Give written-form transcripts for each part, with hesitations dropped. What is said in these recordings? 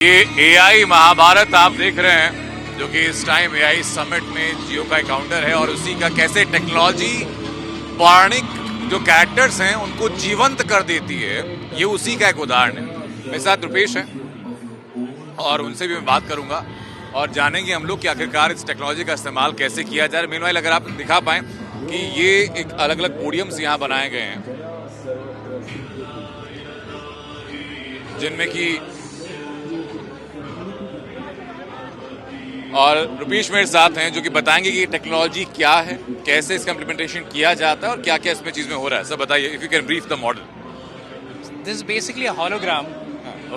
ये एआई महाभारत आप देख रहे हैं, जो कि इस टाइम एआई समिट में जियो का काउंटर है और उसी का कैसे टेक्नोलॉजी पौराणिक जो कैरेक्टर्स हैं उनको जीवंत कर देती है। ये उसी का एक उदाहरण है। मेरे साथ रुपेश है और उनसे भी मैं बात करूंगा और जानेंगे हम लोग कि आखिरकार इस टेक्नोलॉजी का इस्तेमाल कैसे किया जाए। मीनवाइल अगर आप दिखा पाएं कि ये एक अलग अलग पोडियम्स यहाँ बनाए गए हैं, जिनमें कि और रुपेश मेरे साथ हैं जो कि बताएंगे कि टेक्नोलॉजी क्या है, कैसे इसका इम्प्लीमेंटेशन किया जाता है और क्या क्या इसमें चीज में हो रहा है। सर बताइए, if you can brief the model. This is basically a hologram,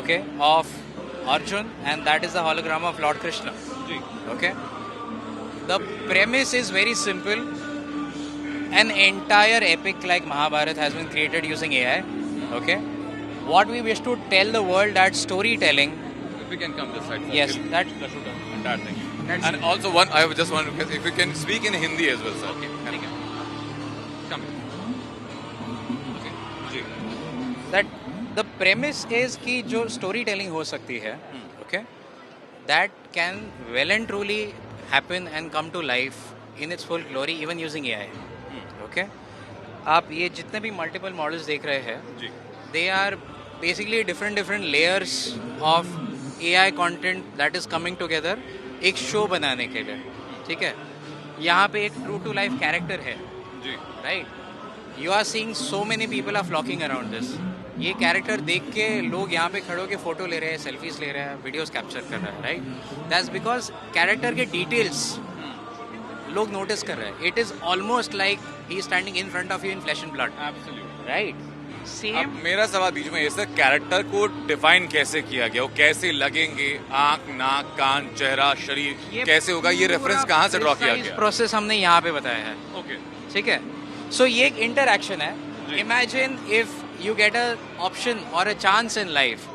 okay, of Arjun, and that is the hologram of Lord Krishna. Okay. The premise is very simple. An entire epic like Mahabharata has been created using AI. Okay. What we wish to tell the world, that storytelling. If we can come this side. Yes, that should have entire thing. And also one, I just want to, if you can speak in Hindi as well, sir. Okay. ठीक है. Come. Okay. Ji. That the premise is कि जो storytelling हो सकती है, okay, that can well and truly happen and come to life in its full glory even using AI. Okay. आप ये जितने भी multiple models देख रहे हैं, जी. they are basically different layers of AI content that is coming together एक show बनाने के लिए. ठीक है. यहाँ पे एक ट्रू टू लाइफ कैरेक्टर है, जी. Right. You are seeing so many people are flocking around this. ये कैरेक्टर देख के लोग यहाँ पे खड़े होकर फोटो ले रहे हैं, सेल्फीज ले रहे हैं, वीडियोस कैप्चर कर रहे हैं, राइट. दैट्स बिकॉज कैरेक्टर के डिटेल्स लोग नोटिस कर रहे हैं. It is almost like he standing in front of you in flash and blood. Absolutely right. Same. मेरा सवाल बीच में ये सर, कैरेक्टर को डिफाइन कैसे किया गया, वो कैसे लगेंगे, आंख, नाक, कान, चेहरा, शरीर कैसे होगा, ये रेफरेंस कहाँ से ड्रॉ किया गया? प्रोसेस हमने यहाँ पे बताया है. ओके. ठीक है. सो ये एक इंटरैक्शन है. Imagine if you get a option और अ चांस इन लाइफ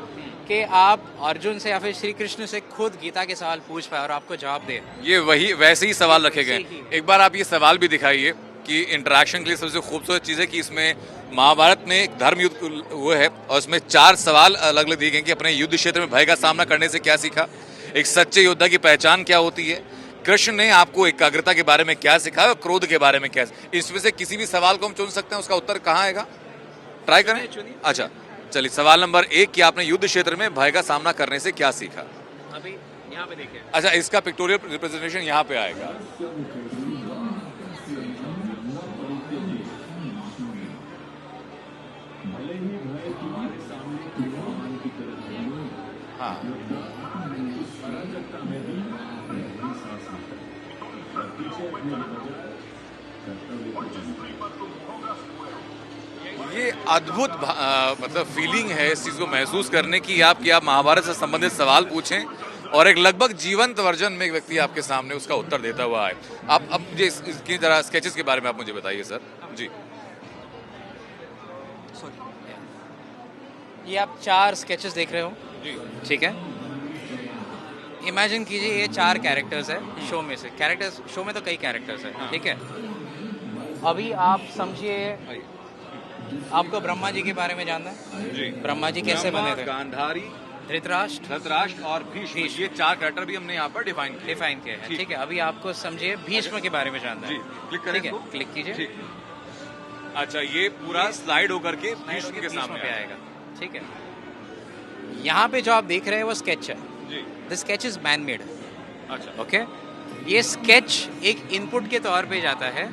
कि आप अर्जुन से या फिर श्री कृष्ण से खुद गीता के सवाल पूछ पाए और आपको जवाब दे. ये वही वैसे ही सवाल रखे गए. एक बार आप ये सवाल भी दिखाइए कि इंटरेक्शन के लिए सबसे खूबसूरत चीज़ है कि इसमें महाभारत में एक धर्म युद्ध हुआ है और उसमें 4 सवाल अलग अलग दिए गए कि अपने युद्ध क्षेत्र में भय का सामना करने से क्या सीखा, एक सच्चे योद्धा की पहचान क्या होती है, कृष्ण ने आपको एकाग्रता के बारे में क्या सिखाया और क्रोध के बारे में क्या. इसमें से किसी भी सवाल को हम चुन सकते हैं, उसका उत्तर कहाँ आएगा, ट्राई करें. अच्छा चलिए, सवाल नंबर 1 कि आपने युद्ध क्षेत्र में भय का सामना करने से क्या सीखा. अभी यहाँ पे देखिए. अच्छा, इसका पिक्टोरियल रिप्रेजेंटेशन यहाँ पे आएगा. हाँ. ये अद्भुत मतलब फीलिंग है इस चीज को महसूस करने की, आप महाभारत से संबंधित सवाल पूछें और एक लगभग जीवंत वर्जन में एक व्यक्ति आपके सामने उसका उत्तर देता हुआ है. आप अब मुझे इसकी जरा स्केचेस के बारे में आप मुझे बताइए सर. जी. ये आप 4 स्केचेस देख रहे हो. जी. ठीक है. इमेजिन कीजिए ये 4 कैरेक्टर्स है शो में से. कैरेक्टर्स शो में तो कई कैरेक्टर्स है. हाँ. ठीक है. अभी आप समझिए, आपको ब्रह्मा जी के बारे में जानना है. जी. ब्रह्मा जी कैसे बने थे. गांधारी, धृतराष्ट्र और भीष्म, ये 4 कैरेक्टर भी हमने यहाँ पर डिफाइन किए हैं. ठीक है. अभी आपको समझिए भीष्म के बारे में जानना है. क्लिक करें. ठीक है, क्लिक कीजिए. ठीक. अच्छा, ये पूरा स्लाइड होकर के भीष्म के सामने पे आएगा. ठीक है. यहाँ पे जो आप देख रहे हैं वो स्केच है. The sketch is man made. अच्छा. ओके. ये स्केच एक इनपुट के तौर पे जाता है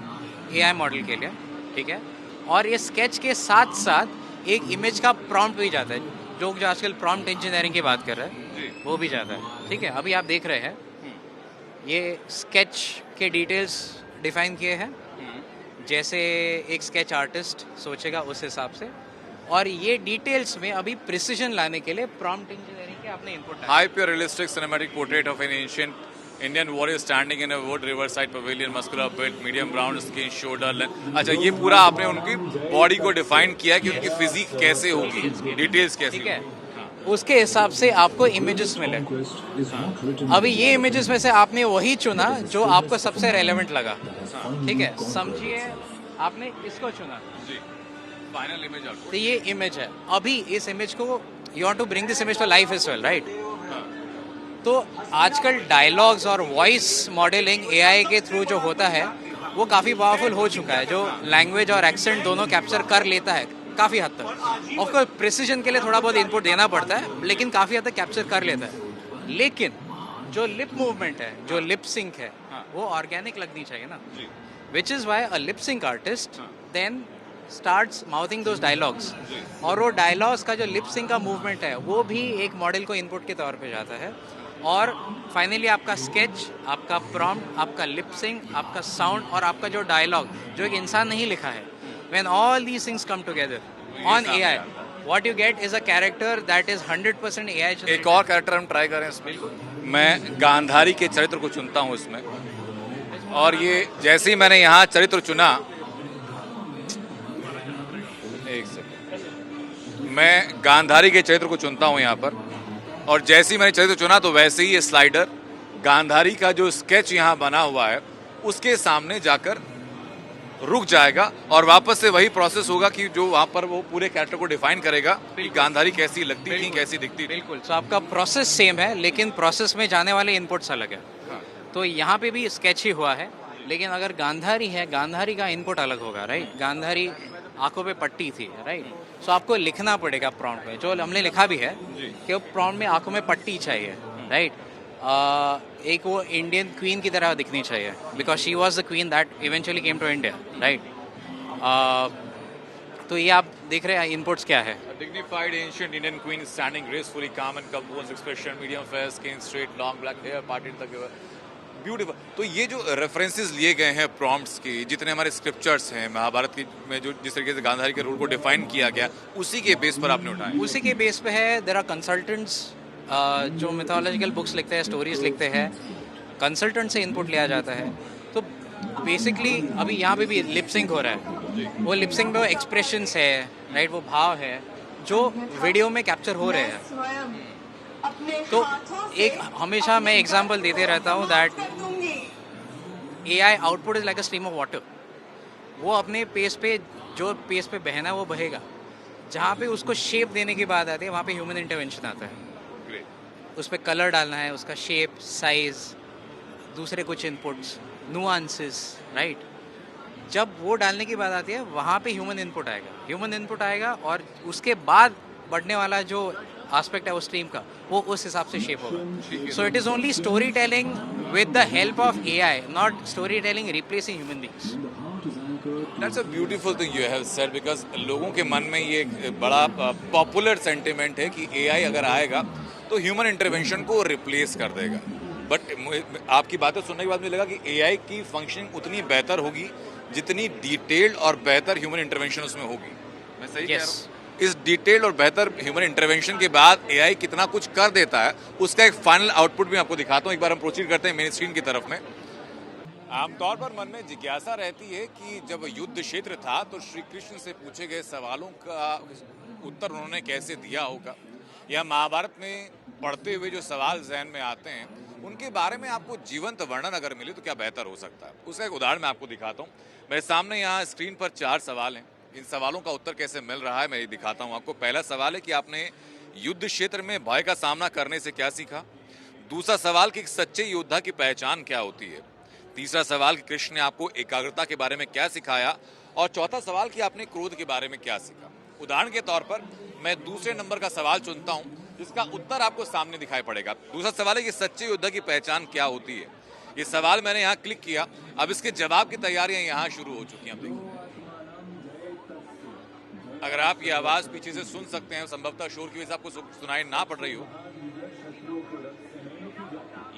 एआई मॉडल के लिए. ठीक है. और ये स्केच के साथ साथ एक इमेज का प्रॉम्प्ट भी जाता है. जो आजकल प्रॉम्प्ट इंजीनियरिंग की बात कर रहे हैं वो भी जाता है. ठीक है. अभी आप देख रहे हैं ये स्केच के डिटेल्स डिफाइन किए हैं जैसे एक स्केच आर्टिस्ट सोचेगा उस हिसाब से. और ये डिटेल्स में अभी प्रिसिजन लाने के लिए प्रॉम्प्ट इंजीनियरिंग के आपने input. Hyper realistic cinematic portrait of N ancient Indian warrior standing in a would river side pavilion, muscular build, medium brown skin, shoulder length. अच्छा, ये पूरा आपने उनकी बॉडी को डिफाइन किया कि उनकी फिजिक कैसे होगी, डिटेल्स कैसे. ठीक है. उसके हिसाब से आपको इमेजेस मिले. अभी ये इमेजेस में से आपने वही चुना जो आपको सबसे रेलेवेंट लगा. ठीक है. समझिए आपने इसको चुना. Final image. तो ये इमेज है. अभी इस इमेज को you want to bring this image to life as well, right. तो आजकल डायलॉग्स और वॉइस मॉडलिंग एआई के थ्रू जो होता है वो काफ़ी पावरफुल हो चुका है, जो लैंग्वेज और एक्सेंट दोनों कैप्चर कर लेता है काफ़ी हद तक। ऑफकोर्स प्रिसीजन के लिए थोड़ा बहुत इनपुट देना पड़ता है, लेकिन काफ़ी हद तक कैप्चर कर लेता है। लेकिन जो लिप मूवमेंट है, जो लिप सिंक है, वो ऑर्गेनिक लगनी चाहिए ना, which is why a lip sync artist then starts mouthing those dialogues, और वो डायलॉग्स का जो लिप सिंक का मूवमेंट है वो भी एक मॉडल को इनपुट के तौर पे जाता है, और फाइनली आपका स्केच, आपका प्रॉम्प्ट, आपका लिप सिंक, आपका साउंड और आपका जो डायलॉग जो एक इंसान नहीं लिखा है, when all these things come together on AI, what you get is a character that is 100% AI. एक और कैरेक्टर हम ट्राई करें इसमें। मैं गांधारी के चरित्र को चुनता हूँ इसमें, और ये जैसे ही मैंने यहाँ चरित्र चुना, एक सेकंड, मैं गांधारी के चरित्र को चुनता हूँ यहाँ पर, और जैसे ही मैंने चरित्र चुना तो वैसे ही ये स्लाइडर गांधारी का जो स्केच यहाँ बना हुआ है उसके सामने जाकर रुक जाएगा, और वापस से वही प्रोसेस होगा कि जो वहाँ पर वो पूरे कैरेक्टर को डिफाइन करेगा कि गांधारी कैसी लगती थी, कैसी दिखती थी। बिल्कुल, तो आपका प्रोसेस सेम है, लेकिन प्रोसेस में जाने वाले इनपुट्स अलग है। तो यहाँ पे भी स्केच ही हुआ है, लेकिन अगर गांधारी है, गांधारी का इनपुट अलग होगा, राइट। गांधारी आंखों पे पट्टी थी, राइट। सो आपको लिखना पड़ेगा प्रॉम्प्ट में, जो हमने लिखा भी है कि वो प्रॉम्प्ट में आंखों में पट्टी चाहिए, राइट। एक वो इंडियन क्वीन की तरह दिखनी चाहिए, because she was the queen that eventually came to India, right. तो ये आप देख रहे हैं इनपुट्स क्या है। Dignified ancient Indian queen standing gracefully, calm and composed expression, medium fair skin, straight long black hair, parted तक ब्यूटीफुल। तो ये जो रेफरेंसेस लिए गए हैं प्रॉम्प्ट्स की, जितने हमारे स्क्रिप्चर्स हैं महाभारत की में, जो जिस तरीके से गांधारी के रोल को डिफाइन किया गया, उसी के बेस पर आपने उठाया। उसी के बेस पे है। देयर आर कंसल्टेंट्स जो मिथोलॉजिकल बुक्स लिखते हैं, स्टोरीज लिखते हैं, कंसल्टेंट से इनपुट लिया जाता है। तो बेसिकली अभी यहाँ पे भी लिप सिंक हो रहा है, वो लिप सिंक में वो एक्सप्रेशंस है, राइट, वो भाव है जो वीडियो में कैप्चर हो रहे हैं। तो एक हमेशा मैं एग्जांपल देते रहता हूँ that AI output is like a stream of water. वो अपने पेस पे, जो पेस पे बहना वो बहेगा। जहाँ पे उसको शेप देने की बात आती है, वहाँ पे ह्यूमन इंटरवेंशन आता है। उस पर कलर डालना है, उसका शेप, साइज, दूसरे कुछ इनपुट्स, नुआंसेस, राइट। जब वो डालने की बात आती है, वहाँ पे ह्यूमन इनपुट आएगा, और उसके बाद बढ़ने वाला जो एस्पेक्ट है वो स्ट्रीम का, वो उस हिसाब से शेप होगा। So it is only story telling with the help of AI, not story telling replacing human beings. That's a beautiful thing you have said, because लोगों के मन में ये एक बड़ा पॉपुलर सेंटिमेंट है कि एआई अगर आएगा तो ह्यूमन इंटरवेंशन को रिप्लेस कर देगा। बट आपकी बातें सुनने के बाद मुझे लगा कि एआई की फंक्शनिंग उतनी बेहतर होगी जितनी डिटेल्ड और बेहतर ह्यूमन इंटरवेंशन उसमें होगी। मैं सही कह रहा हूँ? इस डिटेल्ड और बेहतर ह्यूमन इंटरवेंशन के बाद एआई कितना कुछ कर देता है, उसका एक फाइनल आउटपुट भी आपको दिखाता हूँ। एक बार हम प्रोसीड करते हैं मेन स्क्रीन की तरफ में। आमतौर पर मन में जिज्ञासा रहती है कि जब युद्ध क्षेत्र था तो श्री कृष्ण से पूछे गए सवालों का उत्तर उन्होंने कैसे दिया होगा, या महाभारत में पढ़ते हुए जो सवाल जहन में आते हैं उनके बारे में आपको जीवंत वर्णन अगर मिले तो क्या बेहतर हो सकता है। उसका एक उदाहरण मैं आपको दिखाता हूँ। मेरे सामने यहाँ स्क्रीन पर 4 सवाल हैं। इन सवालों का उत्तर कैसे मिल रहा है मैं ये दिखाता हूँ आपको। पहला सवाल है कि आपने युद्ध क्षेत्र में भय का सामना करने से क्या सीखा। दूसरा सवाल कि एक सच्चे योद्धा की पहचान क्या होती है। तीसरा सवाल कि कृष्ण ने आपको एकाग्रता के बारे में क्या सिखाया। और चौथा सवाल कि आपने क्रोध के बारे में क्या सीखा। उदाहरण के तौर पर मैं दूसरे नंबर का सवाल चुनता हूं जिसका उत्तर आपको सामने दिखाई पड़ेगा। दूसरा सवाल है कि सच्चे योद्धा की पहचान क्या होती है। ये सवाल मैंने यहाँ क्लिक किया, अब इसके जवाब की तैयारियां यहाँ शुरू हो चुकी हैं। देखिए, अगर आप ये आवाज पीछे से सुन सकते हैं, संभवतः शोर की वजह से आपको सुनाई ना पड़ रही हो,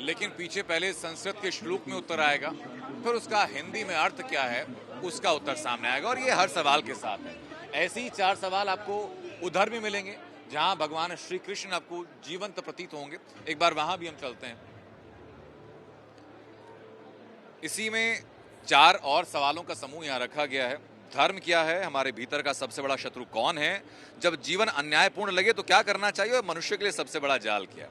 लेकिन पीछे पहले संस्कृत के श्लोक में उत्तर आएगा, फिर उसका हिंदी में अर्थ क्या है उसका उत्तर सामने आएगा, और ये हर सवाल के साथ है। ऐसे ही 4 सवाल आपको उधर भी मिलेंगे जहां भगवान श्री कृष्ण आपको जीवंत प्रतीत होंगे। एक बार वहां भी हम चलते हैं। इसी में 4 और सवालों का समूह यहाँ रखा गया है। धर्म क्या है, हमारे भीतर का सबसे बड़ा शत्रु कौन है, जब जीवन अन्यायपूर्ण लगे तो क्या करना चाहिए, और मनुष्य के लिए सबसे बड़ा जाल क्या है।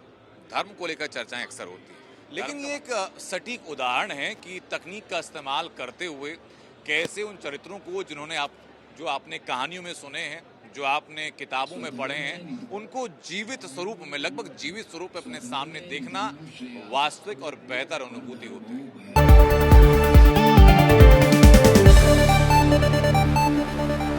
धर्म को लेकर चर्चाएं अक्सर होती हैं, लेकिन ये एक सटीक उदाहरण है कि तकनीक का इस्तेमाल करते हुए कैसे उन चरित्रों को जो आपने कहानियों में सुने हैं, जो आपने किताबों में पढ़े हैं उनको जीवित स्वरूप में, लगभग जीवित स्वरूप में अपने सामने देखना वास्तविक और बेहतर अनुभूति होती है।